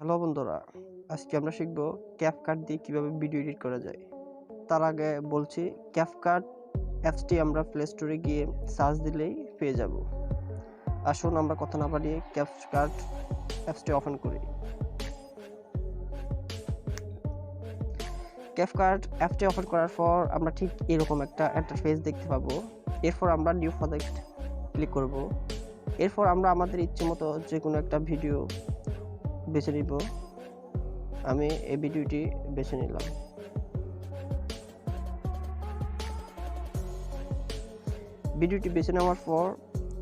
Hello বন্ধুরা, আজকে আমরা শিখব ক্যাপকাট দিয়ে কিভাবে ভিডিও এডিট করা যায়। তার আগে বলছি, ক্যাপকাট অ্যাপসটি আমরা প্লে স্টোরে গিয়ে সার্চ দিলেই পেয়ে যাব। আসুন আমরা কথা না বাড়িয়ে ক্যাপকাট অ্যাপসটি ওপেন করি। ক্যাপকাট অ্যাপসটি ওপেন করার পর আমরা ঠিক এরকম একটা ইন্টারফেস দেখতে পাবো। এরপর আমরা নিউ প্রজেক্ট ক্লিক করব। এরপর আমরা আমাদের ইচ্ছে মতো যে কোনো একটা ভিডিও বেছে নিব। আমি এই ভিডিওটি বেছে নিলাম। ভিডিওটি বেছে নেওয়ার পর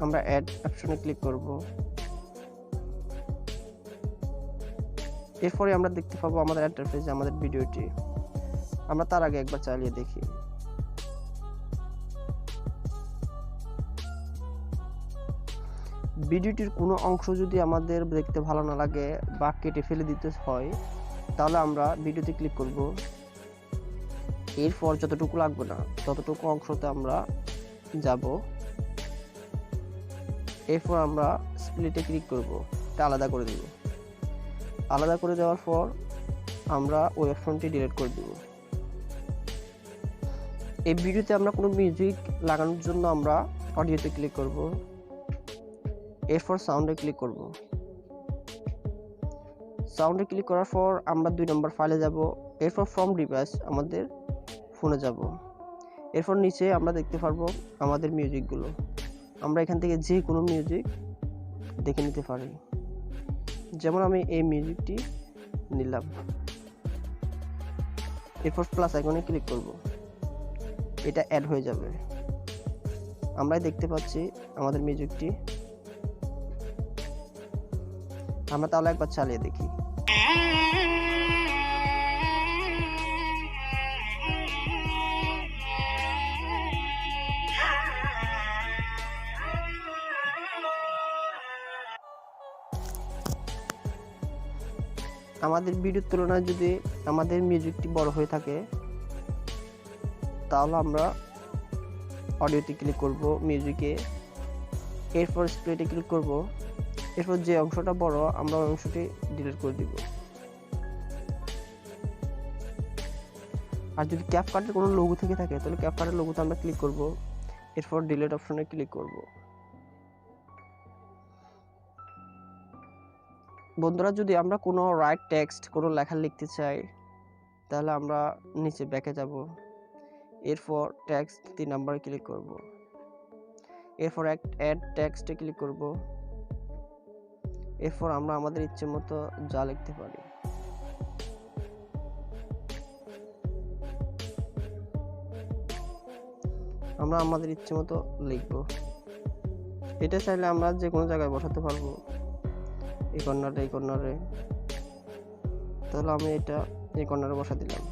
আমরা অ্যাড অপশনে ক্লিক করব। এরপরে আমরা দেখতে পাবো আমাদের ইন্টারফেসে আমাদের ভিডিওটি। আমরা তার আগে একবার চালিয়ে দেখি। ভিডিওটির কোনো অংশ যদি আমাদের দেখতে ভালো না লাগে বা কেটে ফেলে দিতে হয়, তাহলে আমরা ভিডিওতে ক্লিক করব। এরপর যতটুকু লাগবে না ততটুকু অংশতে আমরা যাব। এরপর আমরা স্প্লিটে ক্লিক করব, এটা আলাদা করে দেব। আলাদা করে দেওয়ার পর আমরা ওই অপশনটি ডিলিট করে দেব। এই ভিডিওতে আমরা কোনো মিউজিক লাগানোর জন্য আমরা অডিওতে ক্লিক করব। এরপর সাউন্ডে ক্লিক করব। সাউন্ডে ক্লিক করার পর আমরা 2 নম্বর ফাইলে যাব। এরপর ফ্রম ডিভাইস আমাদের ফোনে যাব। এরপর নিচে আমরা দেখতে পারবো আমাদের মিউজিকগুলো। আমরা এখান থেকে যে কোনো মিউজিক দেখে নিতে পারি। যেমন আমি এই মিউজিকটি নিলাম। এরপর প্লাস আইকনে ক্লিক করব, এটা অ্যাড হয়ে যাবে। আমরাই দেখতে পাচ্ছি আমাদের মিউজিকটি। আমরা তাহলে একবার চালিয়ে দেখি। আমাদের ভিডিওর তুলনায় যদি আমাদের মিউজিকটি বড় হয়ে থাকে, তাহলে আমরা অডিওতে ক্লিক করব, মিউজিকে। এরপর স্প্লিটে ক্লিক করব। এরপর যে অংশটা বড় আমরা ওই অংশটি ডিলিট করে দিব। আর যদি ক্যাপকাটের কোনো লোগো থেকে থাকে, তাহলে ক্যাপকাটের লোগোতে আমরা ক্লিক করব। এরপর ডিলিট অপশনে ক্লিক করব। বন্ধুরা, যদি আমরা কোনো রাইট টেক্সট কোনো লেখা লিখতে চাই, তাহলে আমরা নিচে ব্যাকে যাব। এরপর টেক্সট 3 নম্বরে ক্লিক করব। এরপর অ্যাড টেক্সটে ক্লিক করব। এরপর আমরা আমাদের ইচ্ছে মতো যা লিখতে পারি। আমরা আমাদের ইচ্ছে মতো লিখব। এটা চাইলে আমরা যে কোনো জায়গায় বসাতে পারবো, এই কর্নারে। তাহলে আমি এটা এই কর্নারে বসা দিলাম।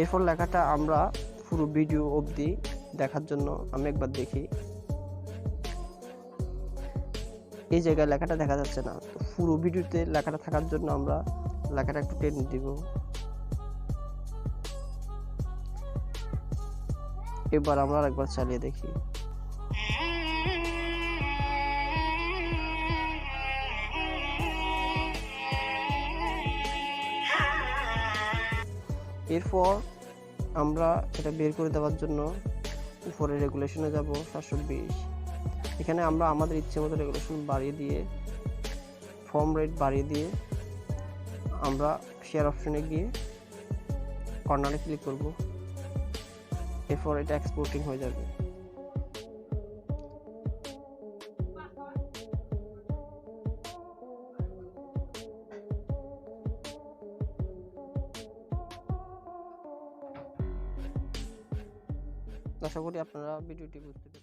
এরপর লেখাটা আমরা পুরো ভিডিও অবধি দেখার জন্য আমি একবার দেখি। এই জায়গায় লেখাটা দেখা যাচ্ছে না, তো পুরো ভিডিওতে লেখাটা থাকার জন্য আমরা লেখাটা একটু টেনে দিব। এবার আমরা আরেকবার চালিয়ে দেখি। এরপর আমরা এটা বের করে দেওয়ার জন্য উপরে রেগুলেশনে যাব, 720। এখানে আমরা আমাদের ইচ্ছে মতো রেগুলেশন বাড়িয়ে দিয়ে, ফর্ম রেট বাড়িয়ে দিয়ে আমরা শেয়ার অপশনে গিয়ে কর্নারে ক্লিক করব। এরপর এটা এক্সপোর্টিং হয়ে যাবে। আশা করি আপনারা ভিডিওটি বুঝতে পেরেছেন।